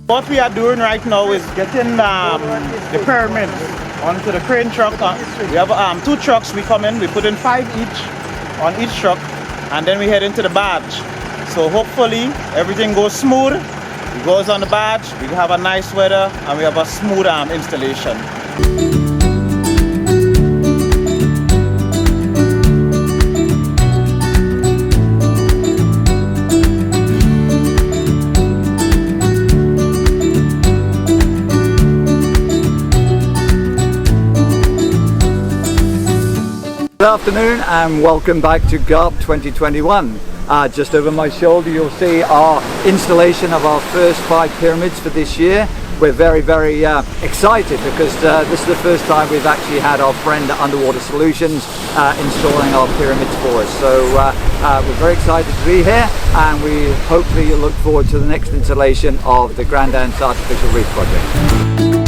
What we are doing right now is getting the pyramid onto the crane truck. We have 2 trucks. We come in, we put in 5 each on each truck, and then we head into the barge. So hopefully everything goes smooth. It goes on the barge, we have a nice weather, and we have a smooth installation. Good afternoon and welcome back to GARP 2021. Just over my shoulder you'll see our installation of our first 5 pyramids for this year. We're very excited because this is the first time we've actually had our friend Underwater Solutions installing our pyramids for us. So we're very excited to be here, and we hopefully you'll look forward to the next installation of the Grenada Artificial Reef project.